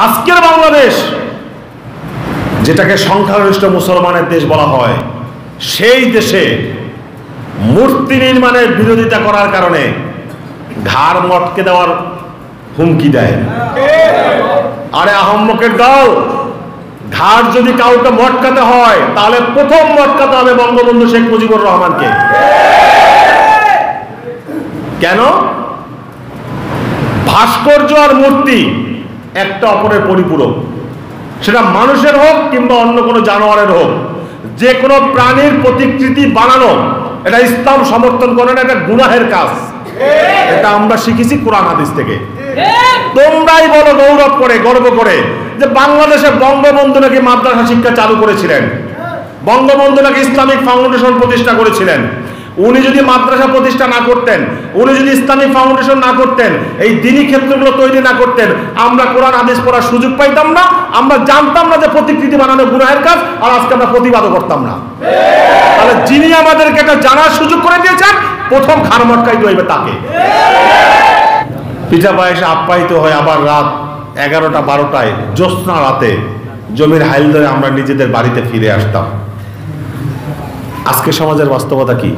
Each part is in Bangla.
আজকের বাংলাদেশ, যেটাকে সংখ্যাগরিষ্ঠ মুসলমানের দেশ বলা হয়, সেই দেশে মূর্তি নির্মাণের বিরোধিতা করার কারণে ঘাড় মটকে দেওয়ার হুমকি দেয়। আরে আহম্মকের দল, ঘাড় যদি কাউকে মটকাতে হয় তাহলে প্রথম মটকাতে হবে বঙ্গবন্ধু শেখ মুজিবুর রহমানকে। কেন? ভাস্কর্য আর মূর্তি একটা অপরের পরিপূরক। সেটা মানুষের হোক কিংবা অন্য কোনো জানোয়ারের হোক, যে কোনো প্রাণীর প্রতিকৃতি বানানো এটা ইসলাম সমর্থন করে না, এটা গুনাহের কাজ। এটা আমরা শিখেছি কোরআন হাদিস থেকে। তোমরাই বলো গৌরব করে, গর্ব করে, যে বাংলাদেশে বঙ্গবন্ধু নাকি মাদ্রাসা শিক্ষা চালু করেছিলেন, বঙ্গবন্ধু নাকি ইসলামিক ফাউন্ডেশন প্রতিষ্ঠা করেছিলেন। উনি যদি মাদ্রাসা প্রতিষ্ঠা না করতেন, উনি যদি ইসলামিক ফাউন্ডেশন না করতেন, এই দ্বীনি ক্ষেত্রগুলো তৈরি না করতেন, আমরা কোরআন হাদিস পড়ার সুযোগ পাইতাম না, আমরা জানতাম না যে প্রতিকৃতি বানানো গুনাহের কাজ, আর আজকে আমরা প্রতিবাদও করতাম না। তাহলে যিনি আমাদেরকে এটা জানার সুযোগ করে দিয়েছেন, প্রথম ঘাড় মটকাইতে হইবে তাকে। পিঠা পায়েসে আপ্যায়িত হয় আবার রাত 11টা-12টায় জ্যোৎস্না রাতে জমির হাইল ধরে আমরা নিজেদের বাড়িতে ফিরে আসতাম। আজকে সমাজের বাস্তবতা কি?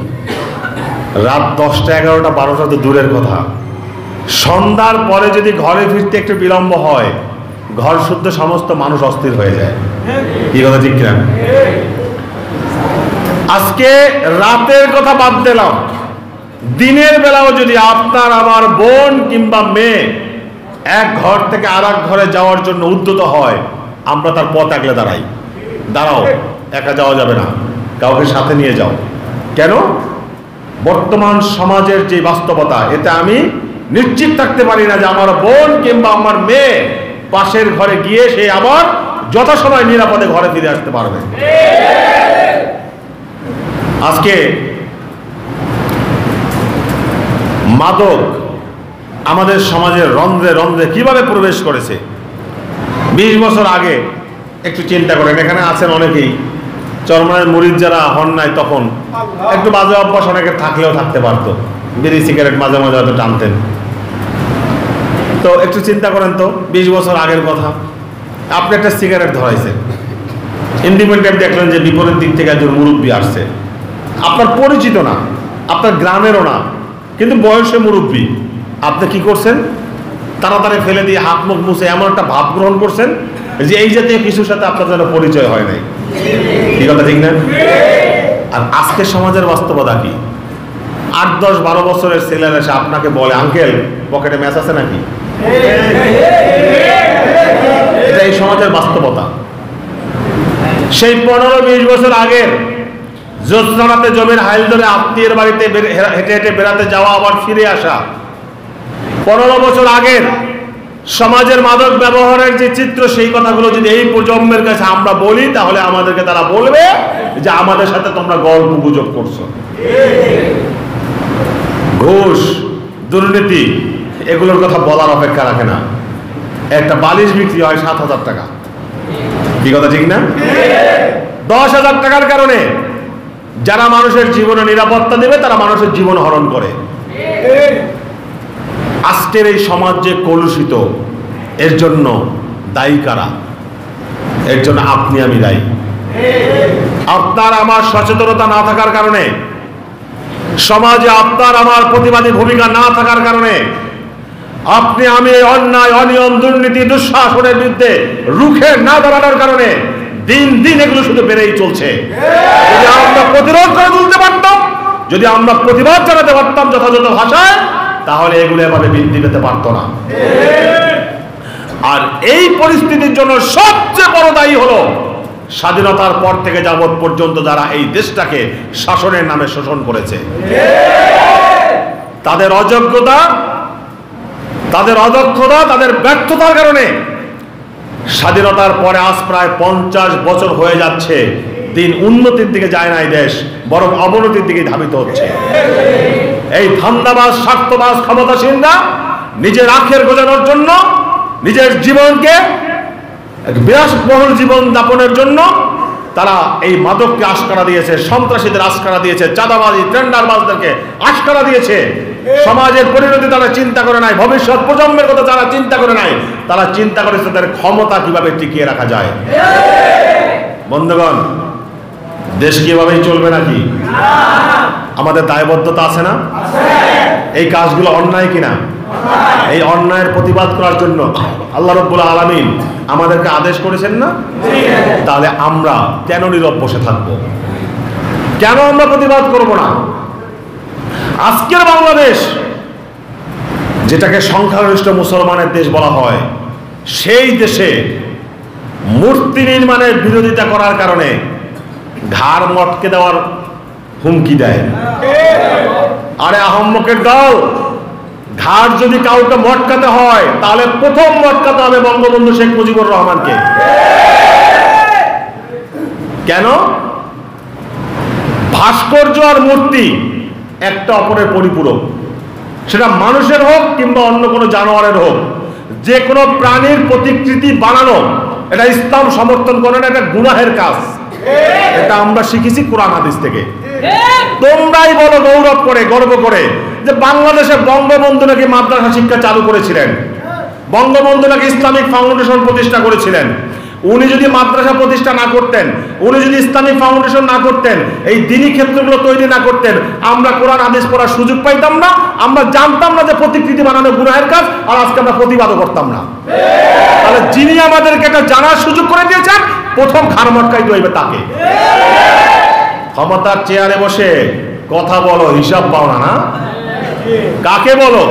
রাত 10টা, 11টা, 12টা তো দূরের কথা, সন্ধ্যার পরে যদি ঘরে ফিরতে একটু বিলম্ব হয়, ঘর শুদ্ধ সমস্ত মানুষ অস্থির হয়ে যায়। কি কথা ঠিক কিনা? আজকে রাতের কথা বাদ দিলাম, দিনের বেলাও যদি আপনার আমার বোন কিংবা মেয়ে এক ঘর থেকে আর এক ঘরে যাওয়ার জন্য উদ্যত হয়, আমরা তার পথ আগলে দাঁড়াই। দাঁড়াও, একা যাওয়া যাবে না, কাউকে সাথে নিয়ে যাও। কেন? বর্তমান সমাজের যে বাস্তবতা, এতে আমি নিশ্চিত থাকতে পারি না যে আমার বোন কিংবা আমার মেয়ে পাশের ঘরে গিয়ে সে আবার যথাসময় নিরাপদে ঘরে ফিরে আসতে পারবে। আজকে মাদক আমাদের সমাজের রন্ধ্রে রন্ধ্রে কিভাবে প্রবেশ করেছে। 20 বছর আগে একটু চিন্তা করেন, এখানে আছেন অনেকেই চরমনায়ের মুরিদ যারা হন নাই, তখন একটু বাজে অভ্যাস অনেকের থাকলেও থাকতে পারতো, বিড়ি সিগারেট মাঝে মাঝে হয়তো টানতেন। তো একটু চিন্তা করেন তো, 20 বছর আগের কথা, আপনি একটা সিগারেট ধরাইছেন, ইন্ডিপেন্ডেন্ট দেখলেন যে বিপরীত দিক থেকে একজন মুরব্বী আসছে, আপনার পরিচিত না, আপনার গ্রামেরও না, কিন্তু বয়সে মুরব্বী। আপনি কি করছেন? তাড়াতাড়ি ফেলে দিয়ে হাত মুখ মুছে এমন একটা ভাব গ্রহণ করছেন যে এই জাতীয় কিছুর সাথে আপনার যেন পরিচয় হয় নাই। কি কথা ঠিক না? আর আজকে সমাজের বাস্তবতা কি? 8, 10, 12 বছরের ছেলেরা এসে আপনাকে বলে, আঙ্কেল পকেটে ম্যাচ আছে নাকি? এটা এই সমাজের বাস্তবতা। সেই 15-20 বছর আগের জ্যোৎস্নাতে জমির হাইল ধরে আত্মীয়ের বাড়িতে হেঁটে হেঁটে বেড়াতে যাওয়া, আবার ফিরে আসা। 15 বছর আগের সমাজের মাদক ব্যবহারের যে চিত্র, সেই কথাগুলো যদি এই প্রজন্মের কাছে আমরা বলি, তাহলে আমাদেরকে তারা বলবে যে আমাদের সাথে তোমরা গল্প গুজব করছো। ঘুষ, দুর্নীতি, এগুলোর কথা বলার অপেক্ষা রাখে না। একটা বালিশ বিক্রি হয় 7,000 টাকা। কি কথা ঠিক না? 10,000 টাকার কারণে যারা মানুষের জীবনে নিরাপত্তা দেবে, তারা মানুষের জীবন হরণ করে। আজকের এই সমাজ যে কলুষিত, এর জন্য দায়ী কারা? এর জন্য আপনি আমি দায়ী। আপনার আমার সচেতনতা না থাকার কারণে, সমাজে আপনার আমার প্রতিবাদী ভূমিকা না থাকার কারণে, আপনি আমি এই অন্যায়, অনিয়ম, দুর্নীতি, দুঃশাসনের বিরুদ্ধে রুখে না দাঁড়ানোর কারণে দিন দিন এগুলো শুধু বেড়েই চলছে। যদি আমরা প্রতিরোধ করে তুলতে পারতাম, যদি আমরা প্রতিবাদ জানাতে পারতাম যথাযথ ভাষায়, তাহলে এগুলো এভাবে বৃদ্ধি পেতে পারতো না। আর এই পরিস্থিতির জন্য সবচেয়ে বড় দায়ী হলো স্বাধীনতার পর থেকে যাবৎ পর্যন্ত যারা এই দেশটাকে শাসনের নামে শোষণ করেছে। তাদের অযোগ্যতা, তাদের অদক্ষতা, তাদের ব্যর্থতার কারণে স্বাধীনতার পরে আজ প্রায় 50 বছর হয়ে যাচ্ছে, দিন উন্নতির দিকে যায় না এই দেশ, বরং অবনতির দিকে ধাবিত হচ্ছে। এই ধান্দাবাজ, স্বার্থবাজ ক্ষমতাসীনরা নিজের আখের গোজানোর জন্য, নিজের জীবনকে বিলাসবহুল জীবন যাপনের জন্য তারা এই মাদককে আস্কারা দিয়েছে, সন্ত্রাসীদের আস্কারা দিয়েছে, চাঁদাবাজি, টেন্ডারবাজদেরকে আস্কারা দিয়েছে। সমাজের পরিণতি তারা চিন্তা করে নাই, ভবিষ্যৎ প্রজন্মের কথা তারা চিন্তা করে নাই, তারা চিন্তা করেছে তাদের ক্ষমতা কিভাবে টিকিয়ে রাখা যায়। বন্ধুগণ, দেশ কিভাবেই চলবে নাকি? আমাদের দায়বদ্ধতা আছে না? এই কাজগুলো অন্যায় কিনা? এই অন্যায়ের প্রতিবাদ করার জন্য আল্লাহ রাব্বুল আলামিন আমাদেরকে আদেশ করেছেন না? তাহলে আমরা কেন নীরব বসে থাকব? কেন আমরা প্রতিবাদ করব না? আজকের বাংলাদেশ, যেটাকে সংখ্যাগরিষ্ঠ মুসলমানের দেশ বলা হয়, সেই দেশে মূর্তি নির্মাণের বিরোধিতা করার কারণে ঘাড় মটকে দেওয়ার হুমকি দেয়। আরে আহম্মকের দল, ঘাড় যদি কাউকে মটকাতে হয় তাহলে প্রথম মটকাতে হবে বঙ্গবন্ধু শেখ মুজিবুর রহমানকে। কেন? ভাস্কর্য আর মূর্তি একটা অপরের পরিপূরক, সেটা মানুষের হোক কিংবা অন্য কোনো জানোয়ারের হোক, যে কোনো প্রাণীর প্রতিকৃতি বানানো এটা ইসলাম সমর্থন করে না, এটা গুনাহের কাজ। এটা আমরা শিখেছি কোরআন হাদিস থেকে। তোমরাই বলো গৌরব করে, গর্ব করে, যে বাংলাদেশে বঙ্গবন্ধু নাকি মাদ্রাসা শিক্ষা চালু করেছিলেন, বঙ্গবন্ধু নাকি ইসলামিক ফাউন্ডেশন প্রতিষ্ঠা করেছিলেন। উনি যদি মাদ্রাসা প্রতিষ্ঠা না করতেন, উনি যদি ইসলামিক ফাউন্ডেশন না করতেন, এই দ্বীনি ক্ষেত্রগুলো তৈরি না করতেন, আমরা কোরআন হাদিস পড়ার সুযোগ পাইতাম না, আমরা জানতাম না যে প্রতিকৃতি বানানো গুনাহের কাজ, আর আজকে আমরা প্রতিবাদও করতাম না। তাহলে যিনি আমাদেরকে এটা জানার সুযোগ করে দিয়েছেন, প্রথম ঘাড় মটকাইতে হইবে তাকে। ক্ষমতার চেয়ারে বসে কথা বলো, হিসাব পাও না, না? কাকে বলো,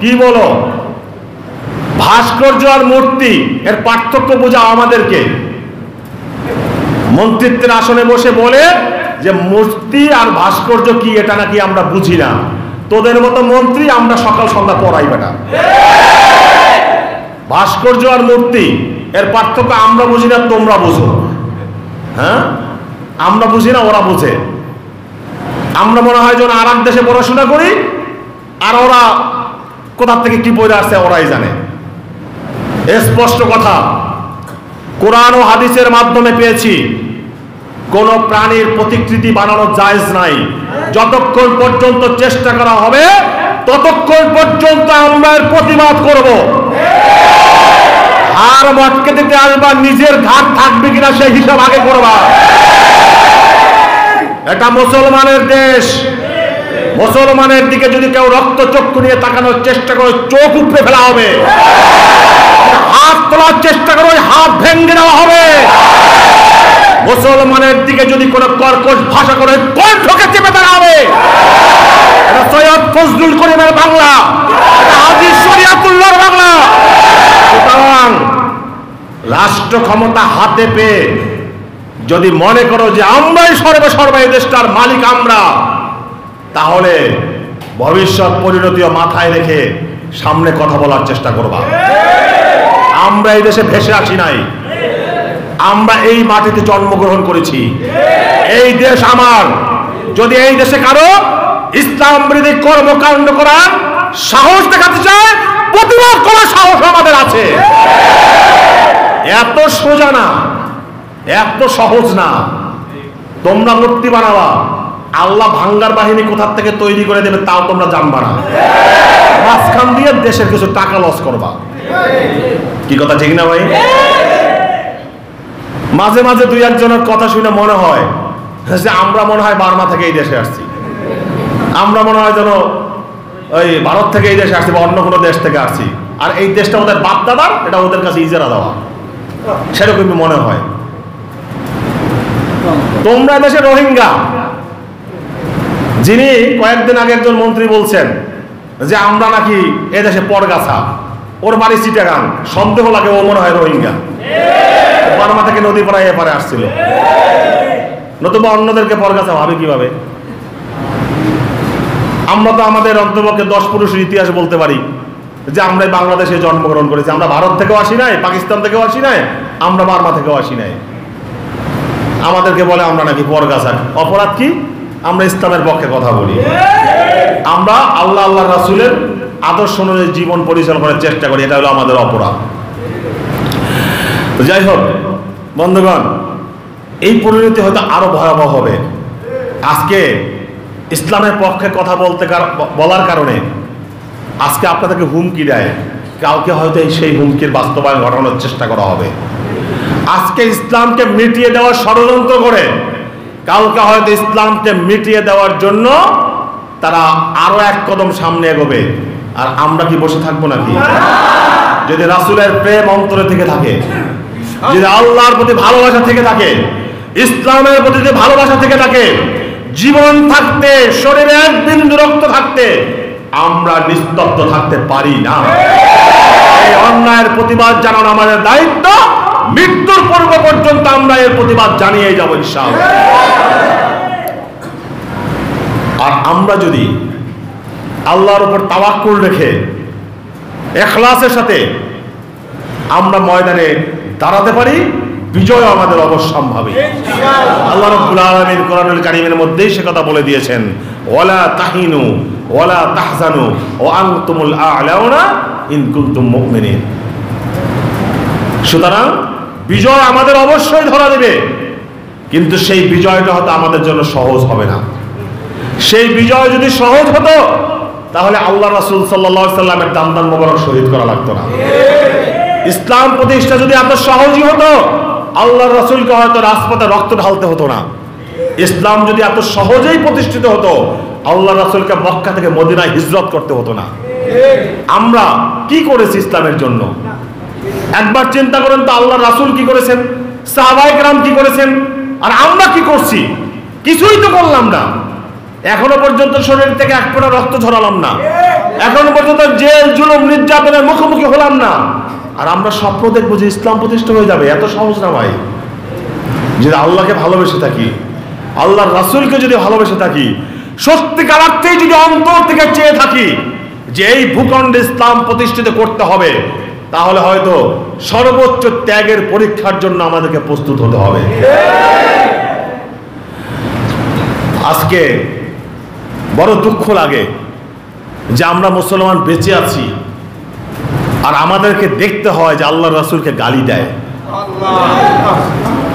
কি বলো? ভাস্কর্য আর মূর্তি এর পার্থক্য বোঝাও আমাদেরকে। মন্ত্রিত্বের আসনে বসে বলে যে মূর্তি আর ভাস্কর্য কি, এটা নাকি আমরা বুঝি না। তোদের মতো মন্ত্রী আমরা সকাল সন্ধ্যা পড়াই বেটা। ভাস্কর্য আর মূর্তি এর পার্থক্য আমরা বুঝি না, তোমরা বুঝো। হ্যাঁ, আমরা বুঝি না, ওরা বুঝে। আমরা মনে হয় যেন আর এক দেশে পড়াশোনা করি, আর ওরা কোথা থেকে কি পড়ে আসছে ওরাই জানে। স্পষ্ট কথা, কোরআন ও হাদিসের মাধ্যমে পেয়েছি কোন প্রাণীর প্রতিকৃতি বানানো জায়েজ নাই। যতক্ষণ পর্যন্ত চেষ্টা করা হবে ততক্ষণ পর্যন্ত আমরা এর প্রতিবাদ করব। আর মটকে দিতে আসবা, নিজের ঘাট থাকবে কিনা সেই হিসাব আগে করবা। এটা মুসলমানের দেশ। মুসলমানের দিকে যদি কেউ রক্তচক্ষু নিয়ে তাকানোর চেষ্টা করে, চোখ উপড়ে ফেলা হবে। হাত তোলার চেষ্টা করে, হাত ভেঙে দেওয়া হবে। মুসলমানের দিকে যদি কোনো কর্কশ ভাষা করে, কণ্ঠকে চেপে দেওয়া হবে। এটা সৈয়দ ফজলুল করিমের বাংলা, এটা হাজী শরিয়াতুল্লাহর বাংলা। সুতরাং রাষ্ট্র ক্ষমতা হাতে পেয়ে যদি মনে করো যে আমরাই সর্বসর্বা এই দেশটার মালিক আমরা, তাহলে ভবিষ্যৎ পরিণতিও মাথায় রেখে সামনে কথা বলার চেষ্টা করবা। আমরা এই দেশে ভেসে আসি নাই, আমরা এই মাটিতে জন্মগ্রহণ করেছি। এই দেশ আমার। যদি এই দেশে কারো ইসলাম বিরোধী কর্মকাণ্ড করার সাহস দেখাতে চায়, প্রতিবাদ করার সাহস আমাদের আছে। এত সোজা না, এত সহজ না। তোমরা মূর্তি বানাবা, আল্লাহ ভাঙ্গার বাহিনী কোথা থেকে তৈরি করে দেবে তাও তোমরা জানবা না। মাঝখান দিয়ে দেশের কিছু টাকা লস করবা। কি কথা ঠিক না ভাই? মাঝে মাঝে দুই একজনের কথা শুনে মনে হয় যে আমরা মনে হয় বার্মা থেকে এই দেশে আসছি, আমরা মনে হয় যেন ওই ভারত থেকে এই দেশে আসছি বা অন্য কোনো দেশ থেকে আসছি, আর এই দেশটা ওদের বাপ দাদার, এটা ওদের কাছে ইজারা দেওয়া, সেরকমই মনে হয়। তোমরা দেশে রোহিঙ্গা, যিনি কয়েকদিন আগে একজন মন্ত্রী বলছেন যে আমরা নাকি এদেশে পরগাছা, ওর বাড়ি চিটাগাং, সন্দেহ লাগে ও মনে হয় রোহিঙ্গা, বার্মা থেকে নদী পাড়ায় এপারে আসছিল। নতুবা অন্যদেরকে পরগাছা ভাবে কিভাবে? আমরা তো আমাদের অন্তপক্ষে 10 পুরুষের ইতিহাস বলতে পারি যে আমরা বাংলাদেশে জন্মগ্রহণ করেছি। আমরা ভারত থেকেও আসি নাই, পাকিস্তান থেকেও আসি নাই, আমরা বার্মা থেকেও আসি নাই। আমাদেরকে বলে আমরা নাকি পরগাছা। অপরাধ কি? আমরা ইসলামের পক্ষে কথা বলি, আমরা আল্লাহ আল্লাহ রাসূলের আদর্শ অনুযায়ী জীবন পরিচালনা করার চেষ্টা করি, এটা হলো আমাদের অপরাধ। যাই হোক বন্ধুগণ, এই পরিণতি হয়তো আরো ভয়াবহ হবে। আজকে ইসলামের পক্ষে কথা বলার কারণে আজকে আপনাদেরকে হুমকি দেয়, কালকে হয়তো সেই হুমকির বাস্তবায়ন ঘটানোর চেষ্টা করা হবে। আজকে ইসলামকে মিটিয়ে দেওয়ার ষড়যন্ত্র করে কালকে হয়তো ইসলামকে মিটিয়ে দেওয়ার জন্য তারা আরো এক কদম সামনে এগোবে। আর আমরা কি বসে থাকবো নাকি? যদি রাসূলের প্রেম অন্তরে থেকে থাকে, যদি আল্লাহর প্রতি ভালোবাসা থেকে থাকে, ইসলামের প্রতি যদি ভালোবাসা থেকে থাকে, জীবন থাকতে, শরীরে এক বিন্দু রক্ত থাকতে আমরা নিস্তব্ধ থাকতে পারি না। এই অন্যায়ের প্রতিবাদ জানানো আমাদের দায়িত্ব। মৃত্যুর পূর্ব পর্যন্ত আমরা এর প্রতিবাদ জানিয়ে যাব ইনশাআল্লাহ। আর আমরা যদি আল্লাহর উপর তাওয়াক্কুল রেখে ইখলাসের সাথে আমরা ময়দানে দাঁড়াতে পারি, বিজয় আমাদের অবশ্যম্ভাবী। আল্লাহ রাব্বুল আলামিন কোরআনুল কারীমের মধ্যেই সে কথা বলে দিয়েছেন, ওয়ালা তাহিনু ওয়ালা তাহজানু ওয়া আনতুমুল আ'লাউনা ইন কুনতুম মুমিনিন। সুতরাং বিজয় আমাদের অবশ্যই ধরা দেবে, কিন্তু সেই বিজয়টা হয়তো আমাদের জন্য সহজ হবে না। সেই বিজয় যদি সহজ হতো তাহলে আল্লাহ রাসূল সাল্লাল্লাহু আলাইহি সাল্লামের দান মোবারক শহীদ করা লাগতো না। ইসলাম প্রতিষ্ঠা যদি এত সহজই হতো আল্লাহর রাসূলকে হয়তো রাজপথে রক্ত ঢালতে হতো না। ইসলাম যদি এত সহজেই প্রতিষ্ঠিত হতো আল্লাহর রাসূলকে মক্কা থেকে মদিনায় হিজরত করতে হতো না। আমরা কি করেছি ইসলামের জন্য? একবার চিন্তা করেন তো, আল্লাহর রাসূল কি করেছেন, সাহাবায়ে কেরাম কি করেছেন, আর আমরা কি করছি? কিছুই তো করলাম না। এখনো পর্যন্ত শরীর থেকে এক ফোঁটা রক্ত ঝরালাম না। এখনো পর্যন্ত জেল জুলুম নির্যাতনের মুখোমুখি হলাম না। আর আমরা স্বপ্ন দেখবো যে ইসলাম প্রতিষ্ঠা হয়ে যাবে। এত সহজ না ভাই। যদি আল্লাহকে ভালোবেসে থাকি, আল্লাহর রাসূলকে যদি ভালোবেসে থাকি, সত্যিকার অর্থেই যদি অন্তর থেকে চেয়ে থাকি যে এই ভূখণ্ডে ইসলাম প্রতিষ্ঠিত করতে হবে, তাহলে হয়তো সর্বোচ্চ ত্যাগের পরীক্ষার জন্য আমাদেরকে প্রস্তুত হতে হবে। আজকে বড় দুঃখ লাগে যে আমরা মুসলমান বেঁচে আছি আর আমাদেরকে দেখতে হয় যে আল্লাহর রাসূলকে গালি দেয়।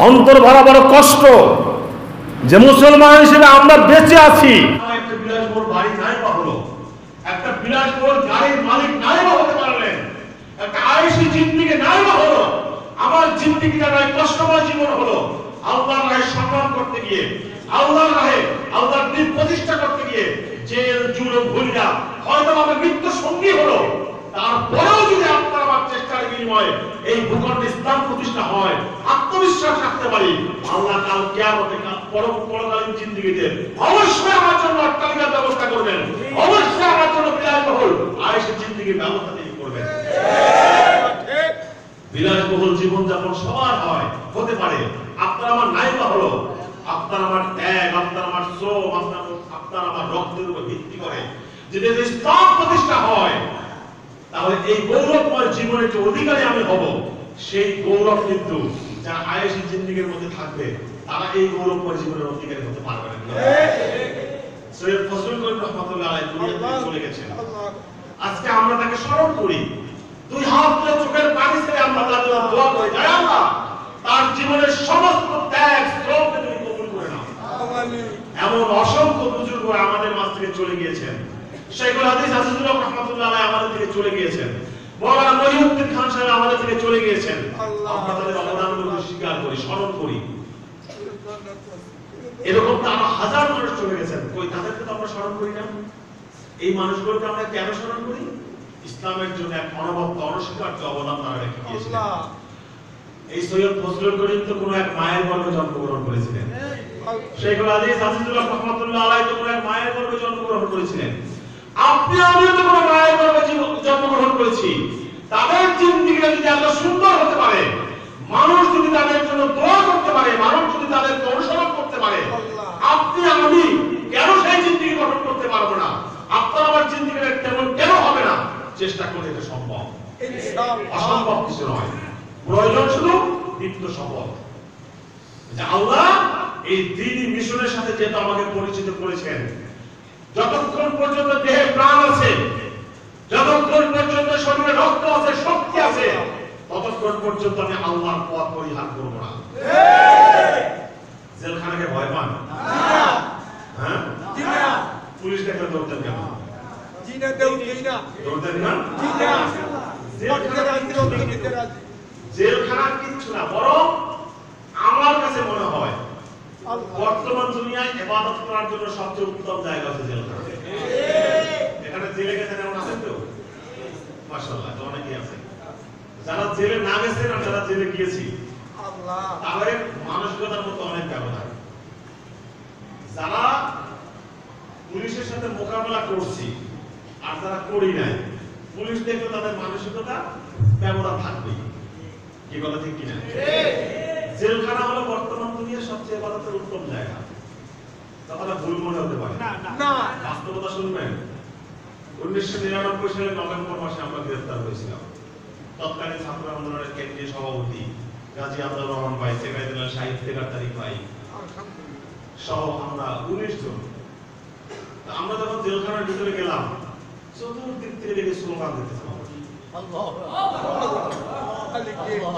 অন্তর ভরা বড় কষ্ট যে মুসলমান হিসেবে আমরা বেঁচে আছি। একটা বিলাসবহুল বাড়ি নাই বা হলো, একটা বিলাসবহুল গাড়ির মালিক নাই বা হতে পারলেন, একটা আয়েশি জিন্দেগি নাই বা হলো, আমার জিন্দেগিটা নয় কষ্টময় জীবন হলো। আল্লাহর রাহে সংগ্রাম করতে গিয়ে, আল্লাহর রাহে আল্লাহর দ্বীন প্রতিষ্ঠা করতে গিয়ে জেল জুলুম ভুলিয়া হয়তো আমার মৃত্যু সঙ্গী হলো, তারপরেও যদি আপনার আমার চেষ্টার বিনিময়ে এই ভূখণ্ডে ইসলাম প্রতিষ্ঠা হয়, আত্মবিশ্বাস রাখতে পারি আল্লাহ কাল কিয়ামতে পরকালীন জিন্দেগিতে অবশ্যই আমার জন্য অট্টালিকার ব্যবস্থা করবেন, অবশ্যই আমার জন্য বিলাসবহুল আয়েশি জিন্দেগির ব্যবস্থা তিনি করবেন। বিলাসবহুল জীবনযাপন সবার হয়, হতে পারে, আপনার আমার নাই বা হলো, আপনার আমার ত্যাগ, আপনার আমার শ্রম, আপনার আমার রক্তের উপর ভিত্তি করে যদি ইসলাম প্রতিষ্ঠা হয়, তাহলে এই গৌরবময় জীবনের যে অধিকারী আমি হব, সেই গৌরব কিন্তু যারা আয়েশি জিন্দেগির মধ্যে থাকবে তারা এই গৌরবময় জীবনের অধিকারী হতে পারবে না। সৈয়দ ফজলুল করিম রাহমাতুল্লাহ আলাইহি দুনিয়া থেকে চলে গেছেন। আজকে আমরা তাকে স্মরণ করি, দুই হাত তুলে চোখের পানি ছেড়ে আমরা তার জন্য দোয়া করি, হে আল্লাহ তার জীবনের সমস্ত ত্যাগ শ্রমকে তুমি কবুল করে নাও। এমন অসংখ্য বুজুর্গ আমাদের মাঝ থেকে চলে গিয়েছেন। শাইখুল হাদিস আজিজুল হক রাহমাতুল্লাহ আলাইহি আমাদের থেকে চলে গিয়েছেন। মাওলানা মহিউদ্দিন খান সাহেব আমাদের থেকে চলে গিয়েছেন। আমরা তাদের অবদানগুলো স্বীকার করি, স্মরণ করি। এরকম তো আরো হাজার মানুষ চলে গেছেন, কই তাদেরকে তো আমরা স্মরণ করি না? এই মানুষগুলোকে আমরা কেন স্মরণ করি? ইসলামের জন্য এক অনবদ্য অনস্বীকার্য অবদান তারা রেখে গিয়েছিলেন। এই সৈয়দ ফজলুল করিম তো কোনো এক মায়ের গর্ভে জন্মগ্রহণ করেছিলেন। শাইখুল হাদিস আজিজুল হক রাহমাতুল্লাহ আলাইহি তো কোনো এক মায়ের গর্ভে জন্মগ্রহণ করেছিলেন। আপনি আমিও তো কোনো মায়ের গর্ভে জন্মগ্রহণ করেছি। তাদের জিন্দেগিটা যদি এত সুন্দর হতে পারে, মানুষ যদি তাদের জন্য দোয়া করতে পারে, মানুষ যদি তাদেরকে অনুসরণ করতে পারে, আপনি আমি কেন সেই জিন্দেগি গঠন করতে পারবো না? আপনার আমার জিন্দেগিটা তেমন কেন হবে না? চেষ্টা করলে এটা সম্ভব, অসম্ভব কিছু নয়। প্রয়োজন শুধু দীপ্ত শপথ যে আল্লাহ এই দ্বীনি মিশনের সাথে যেটা আমাকে পরিচিত করেছেন, যতক্ষণ পর্যন্ত দেহে প্রাণ আছে, যতক্ষণ পর্যন্ত শরীরে রক্ত আছে, শক্তি আছে, ততক্ষণ পর্যন্ত আমি আল্লাহর পথ পরিহার করব না। জেলখানাকে ভয় পান? হ্যাঁ, পুলিশ দেখলে দৌড়তেন কেন? জিনা দেউ জিনা দৌড়েন না জিনা জেলখানা কিচ্ছু না, বরং আমার কাছে মনে হয় বর্তমান দুনিয়ায় ইবাদত করার জন্য সবচেয়ে উত্তম জায়গা হচ্ছে জেলখানা। এখানে জেলে গেছেন এমন আছেন তো? মাশাআল্লাহ, অনেকেই আছে। যারা জেলে না গেছেন আর যারা জেলে গিয়েছি, আল্লাহ তাদের মানসিকতার মধ্যে অনেক ব্যবধান। যারা পুলিশের সাথে মোকাবেলা করছি আর যারা করি নাই, পুলিশ দেখলে তাদের মানসিকতা ব্যবধান থাকবেই। কি কথা ঠিক কিনা? জেলখানা হলো বর্তমান দুনিয়ার সবচেয়ে ইবাদতের উত্তম জায়গা। কথাটা ভুল মনে হতে পারে না, বাস্তবতা শুনবেন। 1999 সালের নভেম্বর মাসে আমরা গ্রেফতার হয়েছিলাম। তৎকালীন ছাত্র আন্দোলনের কেন্দ্রীয় সভাপতি গাজী আব্দুর রহমান ভাই, সেক্রেটারি সাহিত্যকার তারিক ভাই সহ আমরা 19 জন। আমরা যখন জেলখানার ভিতরে গেলাম, চতুর্দিক থেকে দেখে স্লোগান দিতেছিলাম।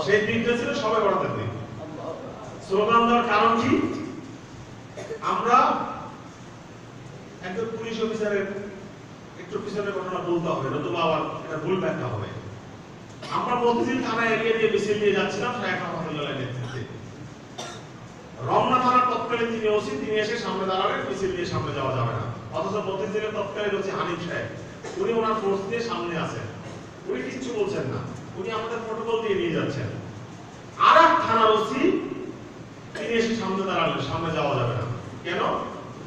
সেই দিকটা ছিল সবাই বড়দের দিক। স্লোগান দেওয়ার কারণ কি? আমরা একজন পুলিশ অফিসারের একটু পিছনের ঘটনা বলতে হবে, নতুবা আবার এটা ভুল ব্যাখ্যা হবে। আমরা মতিঝিল থানা এরিয়া দিয়ে মিছিল নিয়ে যাচ্ছিলাম শায়েখ রহমাতুল্লাহ নেতৃত্বে। রমনা থানার তৎকালীন যিনি ওসি, তিনি এসে সামনে দাঁড়ালেন, মিছিল নিয়ে সামনে যাওয়া যাবে না। অথচ মতিঝিলের তৎকালীন ওসি হানিফ সাহেব, উনি ওনার ফোর্স দিয়ে সামনে আছেন, উনি কিচ্ছু বলছেন না, উনি আমাদের প্রটোকল দিয়ে নিয়ে যাচ্ছেন। আর এক থানার ওসি তিনি এসে সামনে দাঁড়ালেন, সামনে যাওয়া যাবে না। কেন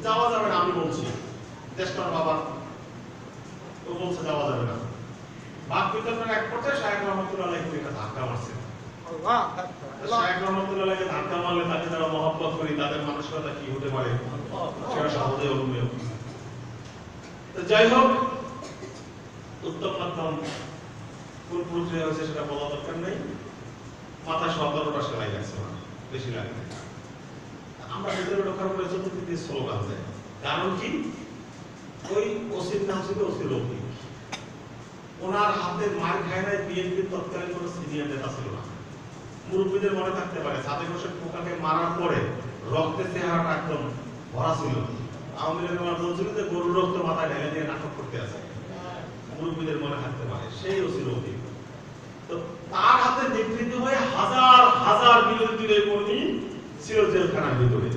যাওয়া যাবে না? আমি বলছি দেশটার বাবা, ও বলছে যাওয়া যাবে না। বাক বিতর্কের এক পর্যায়ে শায়েখ রহমাতুল্লাহ একটা ধাক্কা মারছেন। শায়েখ রহমাতুল্লাহকে ধাক্কা মারলে তাকে যারা মহব্বত করি, তাদের মানসিকতা কি হতে পারে সেটা সহজেই অনুমেয়। তো যাই হোক, উত্তম মাধ্যম কোন প্রক্রিয়া হয়েছে সেটা বলা দরকার নেই। মাথায় 17টা সেলাই গেছে, বেশি লাগে না। আমরা ভিতরে ঢোকার পরে চতুর্দিকে স্লোগান দেয়। কারণ কি? ওই ওসির নাম ছিল ওসি রফিক। ওনার হাতে মার খায় নাই বিএনপির তৎকালীন কোনো সিনিয়র নেতা ছিল না। মুরব্বীদের মনে থাকতে পারে সাদেক হোসেন খোকাকে মারার পরে রক্তের চেহারাটা একদম ভরা ছিল। আওয়ামী লীগের আমার বলছিল যে গরুর রক্ত মাথায় ঢেলে দিয়ে নাটক করতে আছে, মুরব্বীদের মনে থাকতে পারে। সেই ওসি রফিক, তো তার হাতে নিবৃত্ত হয়ে হাজার হাজার বিরোধী কর্মী ছিল জেলখানার ভিতরে।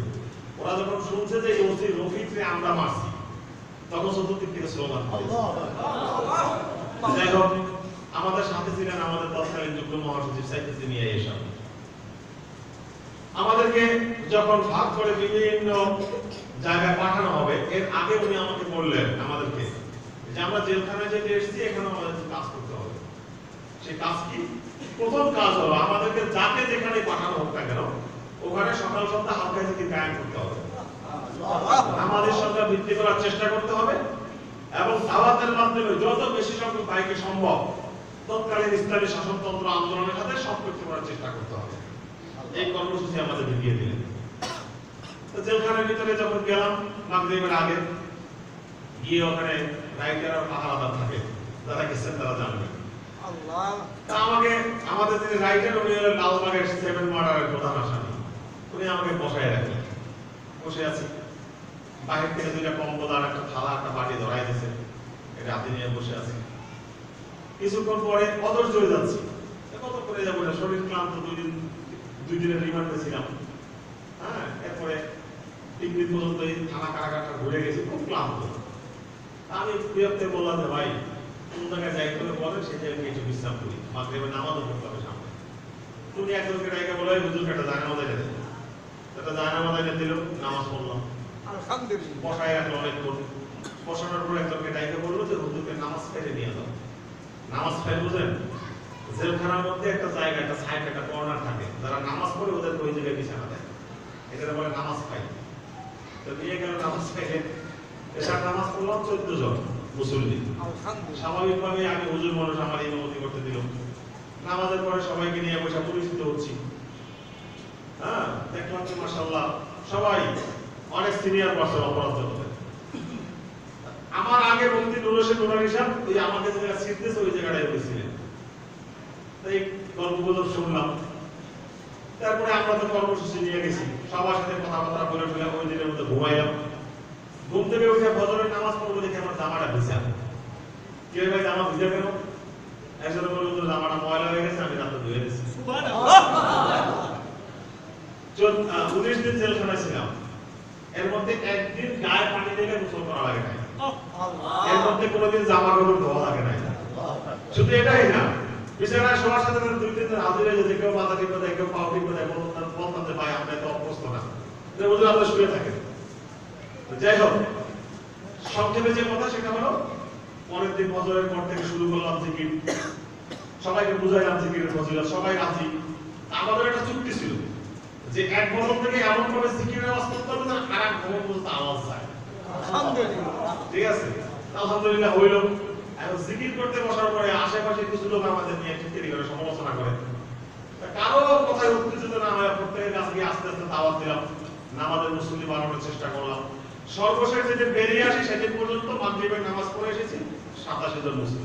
ওরা যখন শুনছে যে ওসি রফিককে আমরা মারছি, তখন চতুর্দিক থেকে স্লোগান। যাই হোক, আমাদের সাথে ছিলেন আমাদের তৎকালীন যুগ্ম মহাসচিব সাইফুদ্দিন মিয়া এসব। আমাদেরকে যখন ভাগ করে বিভিন্ন জায়গায় পাঠানো হবে, এর আগে উনি আমাকে বললেন আমাদেরকে যে আমরা জেলখানায় যেতে এসেছি, এখানে আমাদের কাজ করতে হবে। সেই কাজ কি? প্রথম কাজ হলো আমাদেরকে যাকে যেখানে পাঠানো হোক না কেন, ওখানে সকাল সন্ধ্যা হালকা থেকে কায়েম করতে হবে, আমাদের সঙ্গে ভিত্তি করার চেষ্টা করতে হবে এবং দাওয়াতের মাধ্যমে যত বেশি সংখ্যক ভাইকে সম্ভব তৎকালীন ইসলামী শাসনতন্ত্র আন্দোলনের সাথে সম্পৃক্ত করার চেষ্টা করতে হবে। এই কর্মসূচি আমাদের দিয়ে দিলেন। তো জেলখানার ভিতরে যখন গেলাম মাগরিবের আগে, গিয়ে ওখানে রাইটার আর পাহারাদার থাকে, যারা গেছেন তারা জানবেন। তা আমাকে আমাদের যিনি রাইটার, উনি হলেন লালবাগের 7 মার্ডারের প্রধান আসামি। উনি আমাকে বসায় রাখলেন। বসে আছি, বাহির থেকে 2টা কম্বল আর একটা থালা একটা বাটি ধরাই দিয়েছে, এটা হাতে নিয়ে বসে আছি। কিছুক্ষণ পরে অধৈর্য হয়ে যাচ্ছি, কত করে যাবো, শরীর ক্লান্ত, 2 দিনের রিমান্ডে ছিলাম। হ্যাঁ, এরপরে 3 দিন পর্যন্ত এই থানা কারাগারটা ঘুরে গেছি, খুব ক্লান্ত। আমি প্রিয়কে বললাম যে ভাই কোন জায়গায় যাই করে বলেন, সেই জায়গায় একটু বিশ্রাম করি, মাগরিবের নামাজও পড়তে হবে সামনে। উনি একজনকে ডাইকে বলে হুজুরকে একটা জায়নামাজ এনে দেন। একটা জায়নামাজ এনে দিল, নামাজ পড়লাম। বসায় রাখলো অনেকক্ষণ। বসানোর পর একজনকে ডাইকে বললো যে হুজুরকে নামাজ ফেলে নিয়ে যাও। নামাজ ফেল বুঝেন? জেলখানার মধ্যে একটা জায়গা, একটা সাইড, একটা কর্নার থাকে, যারা নামাজ পড়ে ওদের ওই জায়গায় বিছানা দেয়, এটা বলে নামাজ পাই। তো নিয়ে গেল নামাজ পাইলে, এসব নামাজ পড়লাম 14 জন মুসল্লি। স্বাভাবিকভাবে আমি হুজুর মানুষ, আমার ইমামতি করতে দিল। নামাজের পরে সবাইকে নিয়ে বসে পরিচিত হচ্ছি। হ্যাঁ, দেখলাম যে মাশাআল্লাহ সবাই অনেক সিনিয়র পার্সন অপরাধ জগতে। আমার আগে বলতে নুরুশে নুরানি সাহেব ওই আমাকে যে জায়গা সিট দিয়েছে ওই জায়গাটায় বসেছিলেন। তাই গল্প গুজব শুনলাম। তারপরে আমরা তো কর্মসূচি নিয়ে গেছি, সবার সাথে কথাবার্তা বলে ফেলে ওই দিনের মধ্যে ঘুমাইলাম। ঘুম থেকে উঠে ফজরের নামাজ পড়বো দেখে আমার জামাটা ভিজা। কে ভাই জামা ভিজে গেল, একজন বলল তো জামাটা ময়লা হয়ে গেছে, আমি রাতে ধুয়ে দিয়েছি। 19 দিন জেলখানায় ছিলাম, এর মধ্যে একদিন গায়ে পানি দিলে গোসল করা লাগে নাই, এর মধ্যে কোনোদিন জামা কাপড় ধোয়া লাগে নাই। শুধু এটাই না, বিছানায় সবার সাথে 2-3 দিন হাজির হয়ে যেতে, কেউ মাথা টিপে দেয়, কেউ পাও টিপে দেয়, বলতে ভাই আমরা তো অভ্যস্ত না, বুঝলে আপনি শুয়ে থাকেন। যাই হোক, সংক্ষেপে যে কথা সেটা হলো, পরের দিন ফজরের পর থেকে শুরু করলাম জিকির, সবাইকে বুঝাইলাম জিকিরের ফজিলত, সবাই রাজি। আমাদের একটা চুক্তি ছিল যে 1 বছর থেকে এমন ভাবে জিকিরের আওয়াজ করতে হবে যেন খারাপ ঘুম পর্যন্ত আওয়াজ যায়। ঠিক আছে, আলহামদুলিল্লাহ হইল। এখন জিকির করতে বসার পরে আশেপাশে কিছু লোক আমাদের নিয়ে টিটকারি করে, সমালোচনা করে। কারো কথায় উত্তেজিত না হয়ে প্রত্যেকের কাছে গিয়ে আস্তে আস্তে দাওয়াত দিলাম, নামাজের মুসল্লি বানানোর চেষ্টা করলাম। সর্বশেষ যেদিন বেরিয়ে আসি সেদিন পর্যন্ত মাগরিবের নামাজ পড়ে এসেছি 87 জন মুসলিম।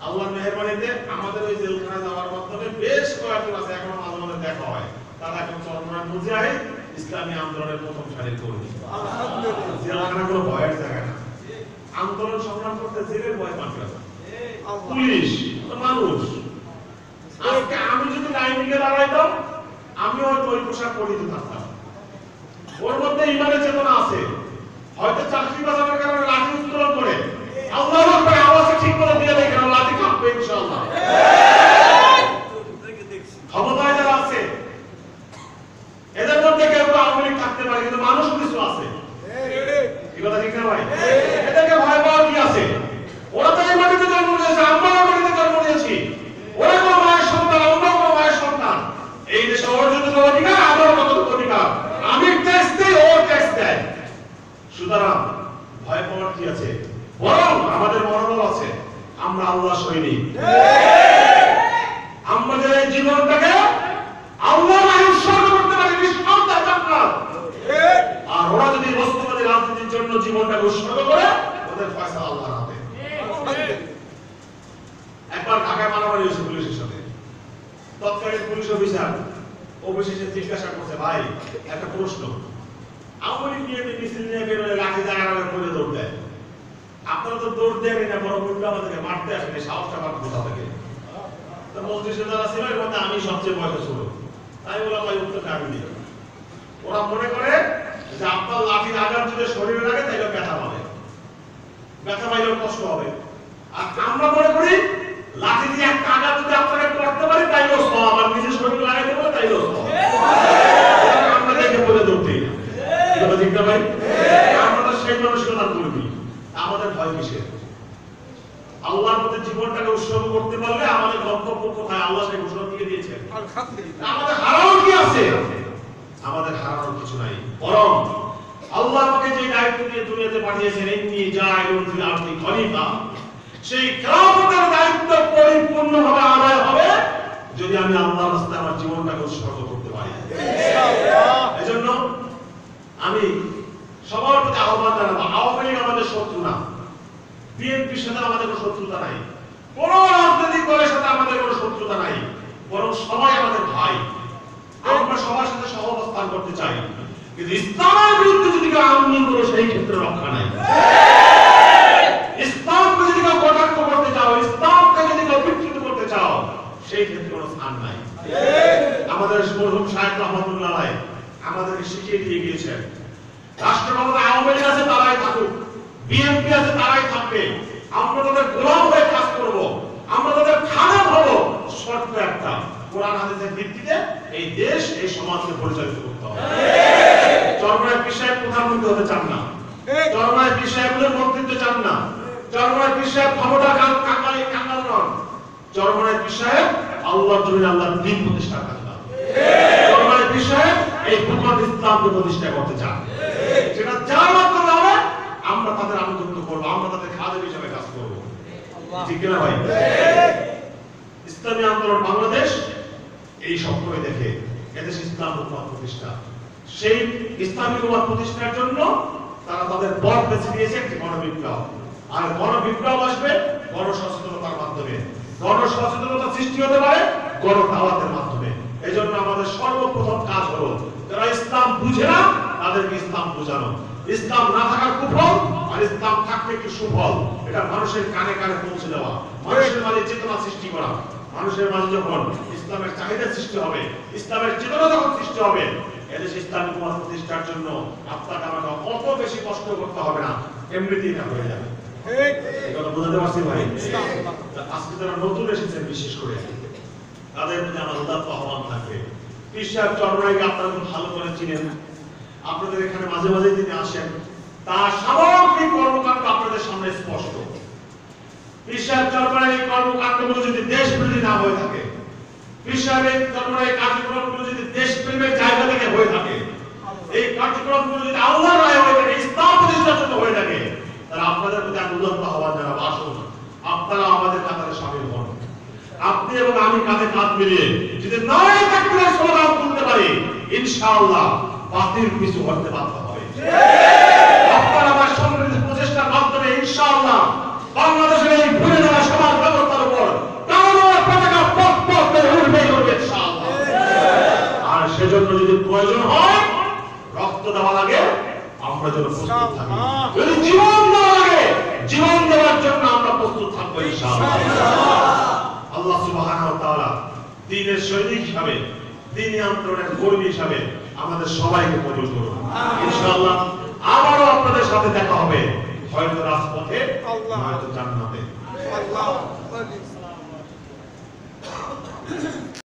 আল্লাহর মেহেরবানিতে আমাদের ওই জেলখানায় যাওয়ার মাধ্যমে বেশ কয়েকজন আছে, এখনো মাঝে মাঝে দেখা হয়, তারা এখন চরমনায় মুজাহিদ, ইসলামী আন্দোলনের প্রথম সারির কর্মী। জেলখানা কোনো ভয়ের জায়গা না, আন্দোলন সংগ্রাম করতে জেলের ভয় পান না, পুলিশ মানুষ। আজকে আমি যদি লাইনে দাঁড়াইতাম, আমিও ওই পোশাক পরিহিত থাকতাম। ওর মধ্যে ইমানের চেতনা আছে, হয়তো চাকরি বাজানোর কারণে লাঠি উত্তোলন করে আল্লাহু আকবার আওয়াজটা ঠিক করে দিয়ে দেয়, কেন লাঠি কাঁপবে ইনশাআল্লাহ। ক্ষমতায় যারা আছে এদের মধ্যে কেউ আওয়ামী লীগ থাকতে পারে, কিন্তু মানুষ কিছু আছে, কি কথা ঠিক না ভাই? এদেরকে ভয় পাওয়ার কি আছে? ওরা তো এই মাটিতে জন্ম নিয়েছে, আমরাও মাটিতে জন্ম নিয়েছি। ওরা কোনো মায়ের সন্তান, আমরাও কোনো মায়ের সন্তান। এই দেশে ওর যতটুকু অধিকার, আমারও ততটুকু অধিকার। আমি ট্যাক্স দিই, ও ট্যাক্স দেয়। সুতরাং ভয় পাওয়ার কি আছে? বরং আমাদের মনোবল আছে, আমরা আল্লাহ সৈনিক। আমাদের এই জীবনটাকে আল্লাহর রাহে উৎসর্গ করতে পারি, নিঃসন্দেহে জান্নাত। আর ওরা যদি বস্তুবাদী রাজনীতির জন্য জীবনটাকে উৎসর্গ করে, ওদের ফয়সালা আল্লাহর হাতে। একবার ঢাকায় মারামারি হয়েছে পুলিশের সাথে, তৎকালীন পুলিশ অফিসার অবশেষে জিজ্ঞাসা করছে, ভাই একটা প্রশ্ন, আওয়ামী লীগ নিয়ে মিছিল নিয়ে বেরোলে লাঠি জায়গা করে দৌড় দেয়, আপনারা তো দৌড় দেন না, বড় উল্টো আমাদেরকে মারতে আসেন, সাহসটা পান কোথা থেকে? তো মজলিসে যারা ছিল এর মধ্যে আমি সবচেয়ে বয়স ছোট, তাই বললাম ভাই উত্তরটা আমি দিই। ওরা মনে করে যে আপনার লাঠির আঘাত যদি শরীরে লাগে তাইলে ব্যথা পাবে, ব্যথা পাইলেও কষ্ট হবে। আর আমরা মনে করি লাঠি দিয়ে একটা আঘাত যদি আপনাকে করতে পারি তাইলেও সব, আমার নিজের শরীরে লাগাইতে পারে তাইলেও সব। আমরা দেখে বলে দৌড়তেই না, কথা ঠিক না ভাই? আমরা তো সেই মানসিকতা করি। আমাদের ভয় কিসের? আল্লাহর মধ্যে জীবনটাকে উৎসর্গ করতে পারলে আমাদের গন্তব্য কোথায় আল্লাহ সেই ঘোষণা দিয়ে দিয়েছেন। আমাদের হারানোর কি আছে? আমাদের হারানোর কিছু নাই, বরং আল্লাহ আমাকে যে দায়িত্ব দিয়ে দুনিয়াতে পাঠিয়েছেন, ইন্নী জাইলুন ফিল আরদি খলিফা, সেই খেলাফতের দায়িত্ব পরিপূর্ণভাবে আদায় হবে যদি আমি আল্লাহর রাস্তায় আমার জীবনটাকে উৎসর্গ করতে পারি। ইনশাআল্লাহ। এজন্য আমি সবার প্রতি আহ্বান জানাবো, আওয়ামী লীগ আমাদের শত্রু না, বিএনপির সাথে আমাদের কোনো শত্রুতা নাই, কোন রাজনৈতিক দলের সাথে আমাদের কোনো শত্রুতা নাই, বরং সবাই আমাদের ভাই। আমরা সবার সাথে সহাবস্থান করতে চাই, কিন্তু ইসলামের বিরুদ্ধে যদি কেউ আন্দোলন করে সেই ক্ষেত্রে রক্ষা নাই। ইসলামকে যদি কেউ কটাক্ষ করতে চাও, ইসলামকে যদি কেউ বিকৃত করতে চাও, সেই ক্ষেত্রে কোনো স্থান নাই। আমাদের মরহুম শাহেদ রহমাতুল্লাহ আলাইহি আমাদেরকে শিখিয়ে দিয়ে গিয়েছেন, রাষ্ট্রক্ষমতা আওয়ামী লীগ আছে তারাই থাকুক, বিএনপি আছে তারাই থাকবে, আমরা তাদের গোলাম হয়ে কাজ করব, আমরা তাদের খাদেম হব। শর্ত একটা, কোরআন হাদিসের ভিত্তিতে এই দেশ এই সমাজকে পরিচালিত করতে হবে। চরমনায় পীর সাহেব প্রধানমন্ত্রী হতে চান না, চরমনায় পীর সাহেবদের মন্ত্রিত্ব চান না, চরমনায় পীর সাহেব ক্ষমতা কাঙ্গাল নন, চরমনায় পীর সাহেব আল্লাহর জমিনে আল্লাহর দ্বীন প্রতিষ্ঠার কাজ না। চরমনায় পীর সাহেব এই হুকুমত ইসলামকে প্রতিষ্ঠা করতে চান, সেটা যার মাধ্যমে হবে আমরা তাদের আনুগত্য করবো, আমরা তাদের খাদেম হিসেবে কাজ করবো। ঠিক কিনা ভাই? ইসলামী আন্দোলন বাংলাদেশ এই স্বপ্নই দেখে এদেশে ইসলাম হুকুমত প্রতিষ্ঠা। সেই ইসলামী হুকুমত প্রতিষ্ঠার জন্য তারা তাদের পথ বেছে নিয়েছে একটি গণবিপ্লব। আর গণবিপ্লব আসবে গণসচেতনতার মাধ্যমে, গণসচেতনতা সৃষ্টি হতে পারে গণদাওয়াতের মাধ্যমে। এই জন্য আমাদের সর্বপ্রথম কাজ হলো যারা ইসলাম বুঝে না তাদেরকে ইসলাম বোঝানো, ইসলাম না থাকার কুফল আর ইসলাম থাকলে কি সুফল, এটা মানুষের কানে কানে পৌঁছে দেওয়া, মানুষের মাঝে চেতনা সৃষ্টি করা। মানুষের মাঝে যখন ইসলামের চাহিদা সৃষ্টি হবে, ইসলামের চেতনা যখন সৃষ্টি হবে, এদেশে ইসলামিক সমাজ প্রতিষ্ঠার জন্য আপনাকে আমাকে অত বেশি কষ্ট করতে হবে না, এমনিতেই এটা হয়ে যাবে। এই কথা বোঝাতে পারছি ভাই? আজকে যারা নতুন এসেছেন বিশেষ করে তাদের প্রতি আমার উদাত্ত আহ্বান থাকবে। পীর সাহেব চরমরাইকে আপনারা খুব ভালো করে চিনেন, আপনাদের এখানে মাঝে মাঝে তিনি আসেন, তার সামগ্রিক কর্মকাণ্ড আপনাদের সামনে স্পষ্ট। পীর সাহেব চরমরাই এই কর্মকাণ্ডগুলো যদি দেশ বিরোধী না হয়ে থাকে, পীর সাহেবের চরমরাই কার্যক্রমগুলো যদি দেশ প্রেমের জায়গা থেকে হয়ে থাকে, এই কার্যক্রমগুলো যদি আল্লাহর রায় হয়ে থাকে, ইসলাম প্রতিষ্ঠার জন্য হয়ে থাকে, তাহলে আপনাদের প্রতি আমি উদাত্ত আহ্বান জানাবো, আসুন আপনারা আমাদের কাতারে শামিল হন। আপনি এবং আমি কাঁধে কাঁধ মিলিয়ে যদি নারায়ে তাকবীরের স্লোগান তুলতে পারি, ইনশাআল্লাহ বাতিল কিছু করতে বাধ্য হবে। আপনারা আমার সম্মিলিত প্রচেষ্টার মাধ্যমে ইনশাআল্লাহ বাংলাদেশের এই ঘুরে যাওয়া সমাজ ব্যবস্থার উপর কারোর পতাকা পথ পথ করে উঠবে ইনশাআল্লাহ। আর সেজন্য যদি প্রয়োজন হয় রক্ত দেওয়া লাগে, আমরা যেন প্রস্তুত থাকি। যদি জীবন দেওয়া লাগে, জীবন দেওয়ার জন্য আমরা প্রস্তুত থাকবো ইনশাআল্লাহ। আল্লাহ সুবহানাহু ওয়া তাআলা দ্বীনের সৈনিক হিসাবে, দ্বীনি আন্দোলনের কর্মী হিসাবে আমাদের সবাইকে কবুল করুন ইনশাআল্লাহ। আবারও আপনাদের সাথে দেখা হবে, হয়তো রাজপথে, হয়তো জান্নাতে।